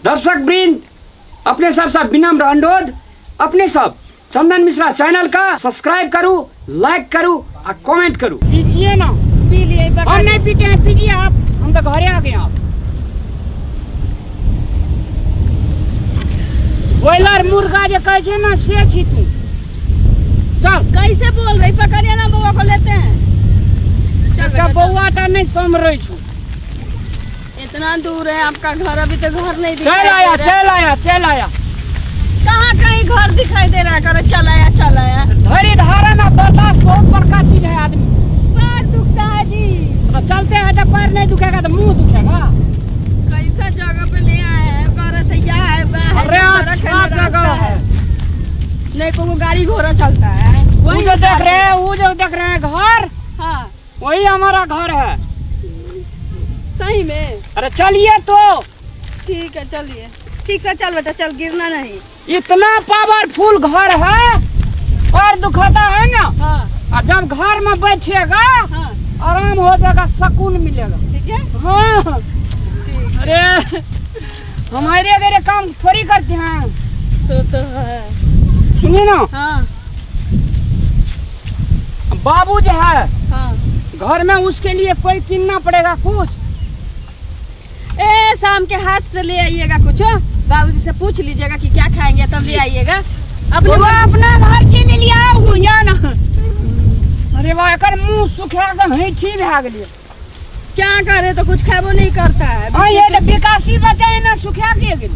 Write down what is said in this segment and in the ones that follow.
दर्शक वृंद, अपने सब विनम्र अनुरोध, अपने सब चंदन मिश्रा चैनल का सब्सक्राइब करूँ, लाइक करूँ और कमेंट करूँ। पीजिए ना। पी लिए। हम नहीं पीते हैं, पीजिए आप। हम तो घरे आ गए। आप ब्रॉयलर मुर्गा जो कहे ना से छी तू। चल। कैसे बोल रही? पकड़िए ना, बउआ को लेते हैं। चल बेटा, बउआ तो नहीं समझ छू। इतना दूर है आपका घर, अभी तो घर नहीं चल आया। कहाँ कहीं घर दिखाई दे रहा है? करे चल आया। धैर्य धारण और बर्दाश्त बहुत बड़का चीज है आदमी। पैर दुखता है जी। तो चलते हैं जब पैर नहीं दुखेगा तो मुंह दुखेगा। कैसा जगह पे ले आए हैं? अरे अच्छा जगह है। नहीं को गाड़ी घोड़ा चलता है। वो जो देख रहे हैं घर, हाँ वही हमारा घर है। सही में? अरे चलिए तो। ठीक है चलिए। ठीक से चल बेटा, चल, गिरना नहीं। इतना पावरफुल घर है, पैर दुखाता है ना। हाँ। और जब घर में बैठेगा, हाँ। आराम हो जाएगा, सुकून मिलेगा। ठीक है। हाँ। ठीक। अरे हमारे अगर काम थोड़ी करते हैं। सो तो है। सुनिए ना। हाँ। बाबू जो है, हाँ। घर में उसके लिए कोई किनना पड़ेगा कुछ। शाम के हाट से ले आइएगा कुछ। बाबूजी से पूछ लीजिएगा कि क्या खाएंगे, तब ले आइएगा। अपने अपना घर से ले लिया हुआ ना। अरे वाह, कर मुंह सुखा के हैठी भाग लिया। क्या करे, तो कुछ खाबो नहीं करता है। हाँ, ये तो विकासी बचा है ना, सुखा के गेल।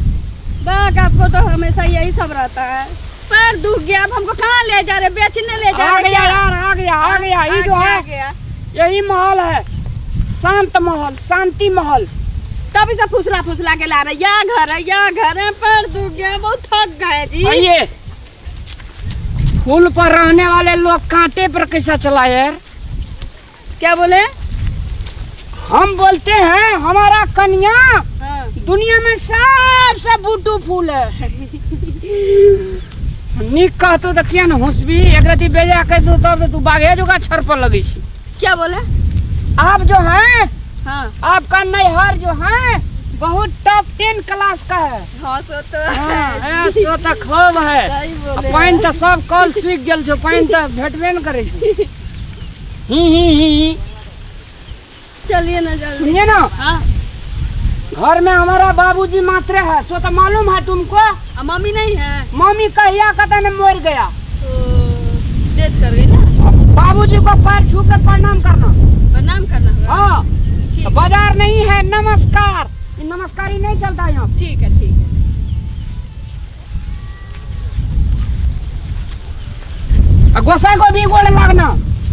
बाक आपको तो हमेशा यही सब रहता है। पैर दुख गया, अब हमको कहाँ ले जा रहे? बेचने ले जा रहे? आ गया। ये जो है, यही महल है, शांत महल, शांति महल। तभी से फुसला के ला रहे। या घर है, पैर दुख गया, बहुत थक गए जी। ये फूल पर रहने वाले लोग कांटे पर कैसा चला यार? क्या बोले? हम बोलते हैं हमारा कन्या हाँ। दुनिया में सबसे बुड्ढू फूल है। निक कहतो तो क्या न हंसबी, एक रति बेजा कह दो तब तू बागे जोगा छर पर लगी छी। क्या बोले? आप जो है, हाँ। आपका नैहर जो है बहुत टॉप 10 क्लास का है। हाँ, सो तो है, सो तो खूब है। सही बोले। पानी तो सब कल सूख गेल छो, पानी तो भेटबे न करे छी। ही। चलिए ना जल्दी। सुनिए ना। हाँ। घर में हमारा बाबूजी मात्र है, सो तो मालूम है तुमको। मम्मी नहीं है? मम्मी कहिया कतन मर गया, तो डेथ कर गई ना। बाबूजी को पैर छू कर प्रणाम करना। प्रणाम करना होगा। हाँ, ठीक। बाजार नहीं है, नमस्कार। नमस्कार ही नहीं चलता यहाँ। ठीक है। गोसाई को भी गोड़ लगना।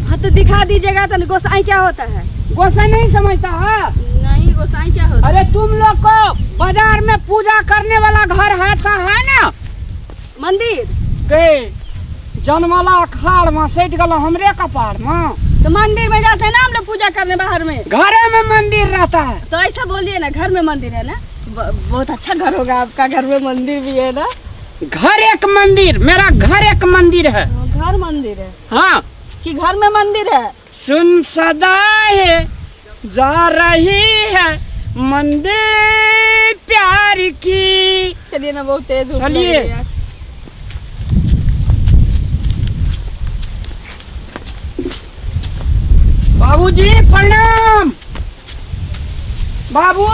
हाँ तो दिखा दीजिएगा। तो गोसाई क्या होता है? गोसाई नहीं समझता है? नहीं, गोसाई क्या होता है? अरे तुम लोग को बाजार में पूजा करने वाला घर है ना, मंदिर के जनवाला अखाड़ में सट गलो हमरे कपाड़ में। तो मंदिर में जाते हैं ना हम लोग पूजा करने। बाहर में घरे में मंदिर रहता है। तो ऐसा बोलिए ना, घर में मंदिर है ना। बहुत अच्छा घर होगा आपका, घर में मंदिर भी है ना। घर एक मंदिर, मेरा घर एक मंदिर है। घर मंदिर है? हाँ। कि घर में मंदिर है? सुन सदाए जा रही है मंदिर प्यार की। चलिए ना, बहुत तेज धूप चलिए। लग रही है। बाबूजी प्रणाम। बाबू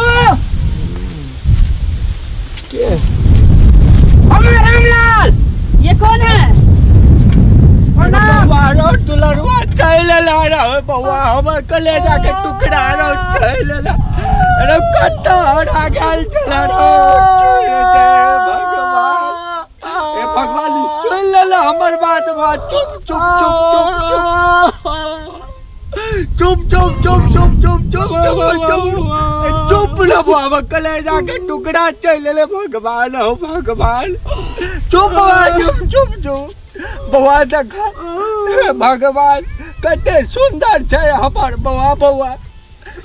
रामलाल, ये कौन है? प्रणाम। दुलरुआ चल ला रहा बउआ, हमर कलेजा के टुकड़ा रो चल ला रे, कत्ता गेल चला रो। भगवान, ए भगवान सुन ले हमर बात। चुप ना बाबा, कलेजा के टुकड़ा चल ले। भगवान हो भगवान, चुप। बउआ देखा, भगवान कते सुंदर है हमार बउआ।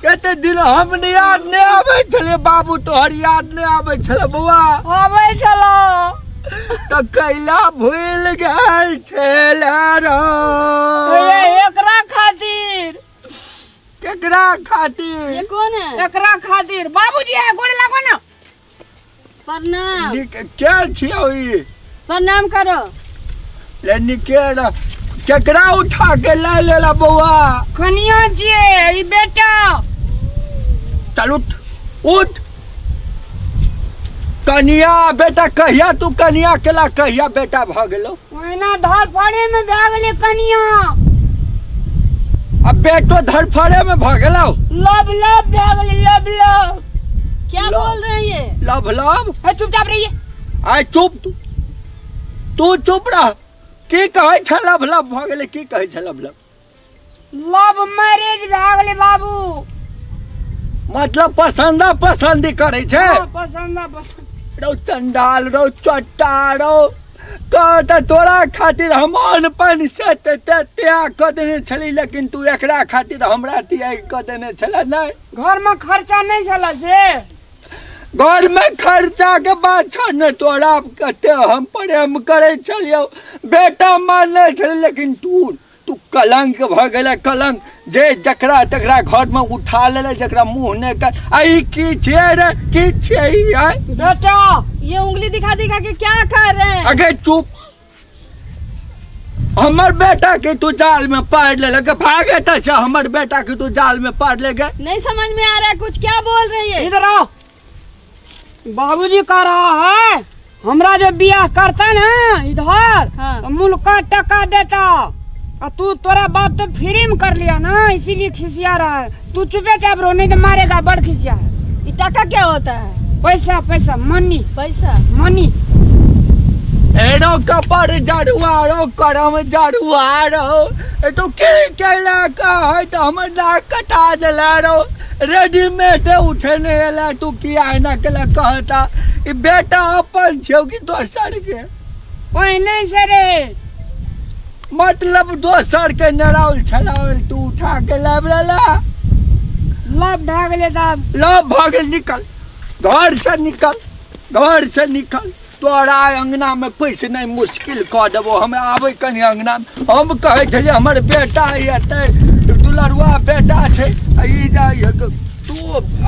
कते दिन हम याद नहीं आवे छले बाबू, तोहर याद नहीं आवे छले बउआ। आवे चलो तो कैला भूल गए छले रो। एकरा खातिर केकरा खातिर? ये कौन है? एकरा खातिर बाबूजी है, गोड़ लागो ना। प्रणाम। क्या छियो ई प्रणाम करो। ले निकेर केकरा उठा के ले लेला बौआ कनिया छिए ई बेटा। चल उठ उठ कनिया बेटा कहिया तू कनिया केला कहिया बेटा भ गेलो ओहिना धर पड़े में भए गेलै कनिया। अब बेटो धरफड़े में भ गेलो लब लब भए गेलै लब लब। क्या लो। बोल रहे हैं ये? लब लब ए चुपचाप रहिए। आय चुप तू चुप रह की कहै छ लब लब भ गेलै की कहै छ लब लब लव मैरिज भए गेलै बाबू। मतलब पसंदा पसंदी करे छे पसंद पसंद। रो चंडाल रो चट्टा रो कहता तोरा खातिर हम अनपन से त्याग क देने छली लेकिन तू एकरा खातिर हमरा त्याग क देने छला नहीं घर में खर्चा नहीं चला से। घर में खर्चा के बात छ न तोरा कते हम प्रेम करे छलियो बेटा मानले छली लेकिन तू कलंक भ गेले कलंक जे जकरा तकरा घर में उठा लेले जकरा मुंह ने कर आई की छे रे की छे ई आय बेटा ये उंगली दिखा दिखा के क्या कर रहे हैं? अगे चुप हमर बेटा के तू जाल में पार ले लगे भागे त हमर बेटा के तू जाल में पार ले गए नहीं समझ में आ रहा है कुछ, क्या बोल रही है? इधर आओ। बाबूजी कह रहा है हमरा जो बियाह करता ना इधर हाँ। तो मुल्का टका देता और तू तोरा बात तो फ्री में कर लिया ना इसीलिए खिसिया रहा है। तू चुपे चाप रो नहीं तो मारेगा बड़ खिसिया है। ये टका क्या होता है? पैसा पैसा मनी पैसा मनी। एरो कपर जड़ुआरो करम जड़ुआरो ए तो के केला का है तो हमर नाक कटा देला रो रेडीमेड उठे ने एला तू की आईना केला कहता ई बेटा अपन छौ की दोसर के पहिने से रे मतलब दोसर के नराउल छलाउल तू उठा के लाबला लब भए गेलै तब लो भागल निकल घर से निकल तोरा अंगना में पैसे नहीं मुश्किल कह देबो हमें आबे कनी अंगना हम कहे थे हमर बेटा एते दुलरुआ बेटा छै ई जाय तू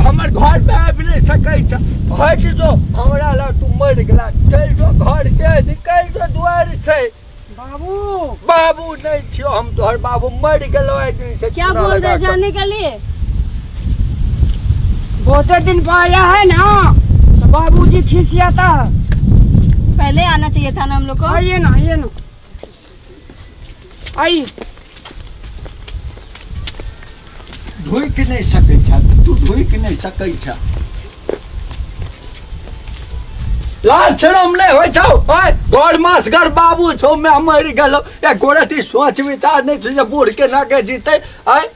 हमर घर पे आबि नहीं सकै छ हट जो हमरा ला तू मर गेला चल जो घर से निकल जो द्वार से बाबू नहीं छियो हम तोहर बाबू मर गेलो है दिन से क्या बोल रहे जाने के लिए? बहुते दिन पहले है ना तो बाबूजी खिसियाता है। पहले आना चाहिए था ना हम लोग को। आइए ना आइए। धोइक नहीं सकै छ तू धोइक नहीं सकै छ लाल शरम ले होय छौ ओए घर मास घर बाबू छौ मैं मर गेलो या गोरती सोच विचार नहीं छ बूढ़ के ना के जीते आय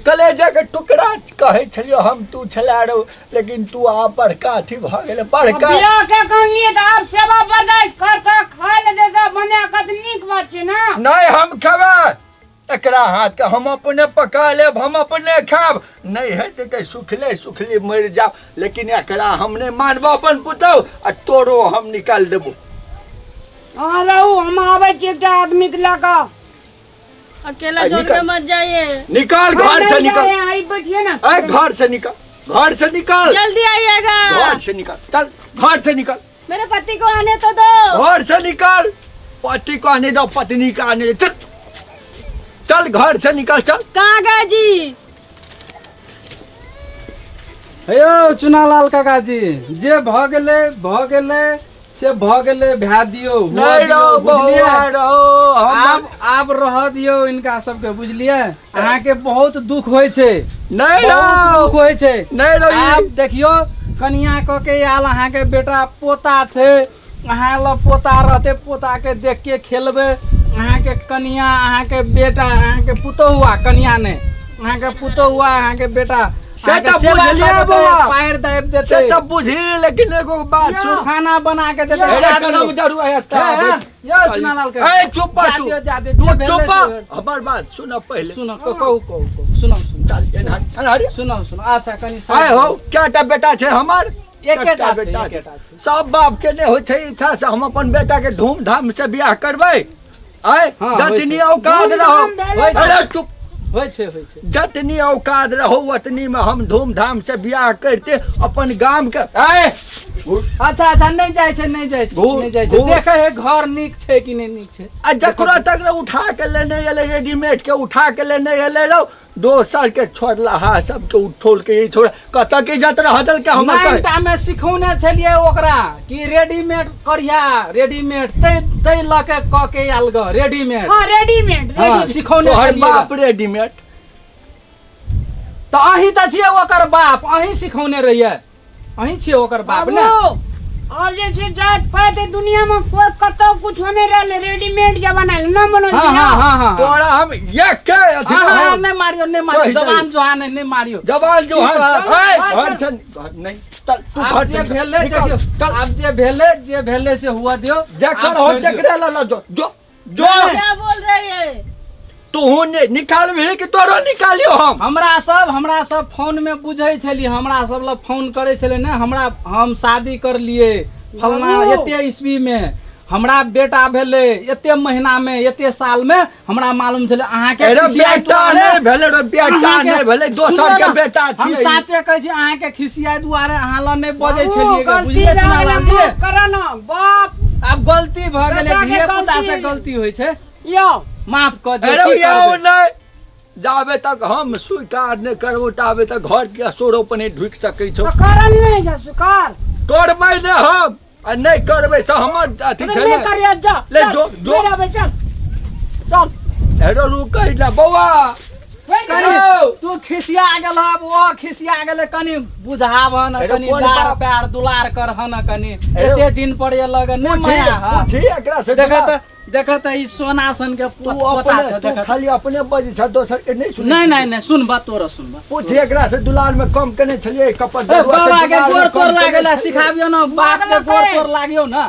कलेजा के टुकड़ा कहे छलियो हम तू छला रो लेकिन तू आ बड़का थी भ गेले बड़का बियाह के कौन लिए तो आप सेवा बर्दाश्त करता खा ले देता बना कत नीक बात छै ना। नहीं हम खाबे एकरा हाथ के हम अपने पका लेब हम अपने खाब नहीं हेते ते सुखले मर जाब लेकिन एकरा हम नहीं मानबो अपन पुतौ आ तोरो हम निकाल देबो। आ रहू हम आवे छी एकटा आदमी के लाका। अकेला छोड़ के मत जाइए। निकाल घर से निकाल आई बैठिए ना। ए घर से निकाल जल्दी आइएगा। घर से निकाल चल घर से निकाल मेरे पति को आने तो दो। घर से निकाल पति को आने दो पत्नी को आने दो चल घर से निकल चल। कहाँ गए जी? हेयो चुनालाल काका जी जे भ गेले से भ गेले भा दियो नहीं रहो बउआ रहो हम आप रह दियो इनका सबके बुझलिए। अहाँ के बहुत दुख होय छै नहीं बहुत रहो दुख होय छै नहीं रहो आप देखियो कनिया क के आल अहाँ के बेटा पोता छै अहाँ ल पोता रहते पोता के देख के खेलबे अहाँ के कनिया अहाँ के बेटा अहाँ के पुतोहुआ कनिया ने अहाँ के पुतोहुआ अहाँ के बेटा से तब बुझलिए बउआ पैर दाब देते से तब बुझी लेकिन एगो बात सुन खाना बना के देते अरे कलम जरू है यो चुनालाल के ए चुप तू जा दे तू चुप हमर बात सुन पहले सुनो कहू सुनो चल एनहरी सुनो अच्छा कनी आए हो क्याटा बेटा छै हमर एकेटा बेटा छै सब बाप के ने होय छै इच्छा से हम अपन बेटा के धूमधाम से बियाह करबै आए हाँ, जतनी होय छै। औकात रहो धूमधाम भेलै। अरे चुप होइ छै जतनी औकात रहो उतनी में हम धूमधाम से बियाह करते अपन गाम के अच्छा नहीं जाइ छै देखे है घर नीक छै कि नहीं नीक छै। आ जकरा तक उठा के लेने एले रेडीमेड के उठा के लेने एले रहो दोसर के छोड़ला हा सबके उठोल के यही छोड़ कत के इज्जत रहल के हम नाइटा में सिखौने छलिए ओकरा कि रेडीमेड करिया रेडीमेड तै ल के क के आल ग रेडीमेड। हां रेडीमेड हां सिखौने तोहर बाप रेडीमेड तो अही त छिए ओकर बाप अही सिखौने रहिए अही छिए ओकर बाप ने। अब जे छै जात पात दुनिया में कोई कतो कुछ होने रहले रेडीमेड जमाना न मनो। हां तोरा हम एक के हां नहीं मारियो जवान जोहान नहीं मारियो जवान जोहान नहीं तू अब जे भेले देखियो अब जे भेले से हुआ दियो जकर हो जकरे ला जो क्या बोल रही है? तू ने निकाल भी कि तोरो निकालियो हमरा सब फोन में बुझै छली हमरा सब ल फोन करे छले ने हमरा हम शादी कर लिए फलना एते ईस्वी में हमरा बेटा भेले एते महीना में एते साल में हमरा मालूम छले अहाँ के बेटा नहीं भेले रे बेटा नहीं भेले दोसर के बेटा छी। हम साचे कहै छी अहाँ के खिसियाई दुआरे अहाँ ल नहीं बजै छलिए के बुझिए ना लालिए करना बाप अब गलती भ गेले धिये पुता से गलती होय छै यो माफ कर दे। अरे याओ नहीं जाबे तक हम स्वीकार नहीं करबो ताबे तक घर के असोरो पने ढुक सकै छौ। तो करल नहीं जा स्वीकार करबै ने हम आ नहीं करबै से हमर अथी छै नहीं करिया जा ले जो मेरा बेटा चल हेरो रुकै ना बौआ तू खिसिया गेल अब ओ खिसिया गेले कनी बुझावन कनी लार प्यार दुलार करहन कनी एते दिन पर ये लगे ने माया ह छी एकरा से देखत ई सोनासन के तू पता छ अपने देखत खाली अपने बज छ दोसर के नहीं सुन नहीं सुन बात तोरा सुन बात पूछ एकरा से दुलार में कम कने छलिए कपड़ बाबा के गोर तोर लागला सिखाबियो न बाप के गोर तोर लागियो न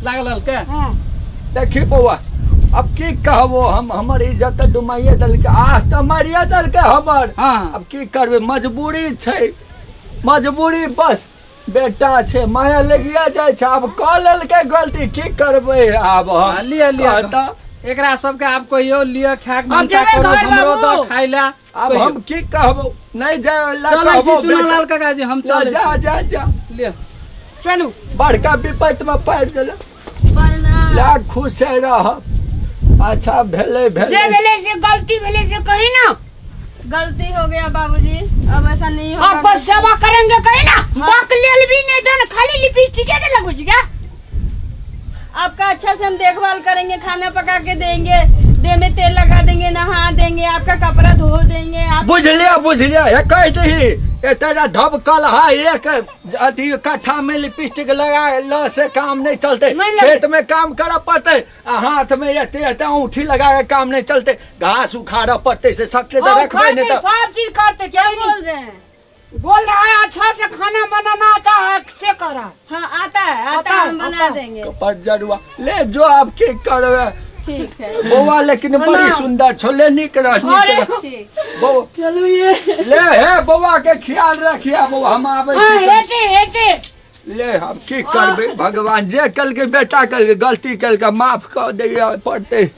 लागल के हां देखी बौआ अब की कहबो हम हमर इज्जत डुमाइए दल के आज त मारिया दल के हमर। हाँ। अब की करबे मजबूरी छै मजबूरी बस बेटा छै माया लगिया जाय छै अब क लेल के गलती की करबे अब हम लिया एकरा सब के आप कहियो लिया खाक मनसा करो हमरो द खाइला अब हम की कहबो नहीं जाय वाला चलो छी चुनालाल काका जी हम चल जा ले चलू बड़का विपत में पड़ गेल प्रणाम। ला खुश रह। अच्छा भेले से गलती भेले से कही ना गलती हो गया बाबूजी अब ऐसा नहीं होगा। अब बस सेवा करेंगे कही ना बाक लेल भी नहीं देना खाली लिपस्टिक के लगो जी क्या आपका अच्छा से हम देखभाल करेंगे खाना पका के देंगे देह में तेल लगा देंगे नहा देंगे आपका कपड़ा धो देंगे आप बुझलिया है कह दही ए तेरा धबकल है एक अथी कट्ठा में लिपस्टिक लगा ल से काम नहीं चलते खेत में काम करना पड़ते हाथ में एते अंगूठी लगा के काम नहीं चलते घास उखाड़ा पड़ते से सकते रखबे नहीं तो सब चीज करते क्या बोल रहे हैं? बोल रहा है अच्छा से खाना बनाना आता है से करा हाँ आता है हम बना देंगे। पर जरुआ ले जो आप की करवे ठीक है बौआ लेकिन बड़ी सुंदर छोले निक रह ठीक बौआ चलो ये ले हे बौआ के ख्याल रखिया बौआ हम आवे हेते ले हम की करबे भगवान जे कल के बेटा कल के गलती कल के माफ कर दे पड़ते।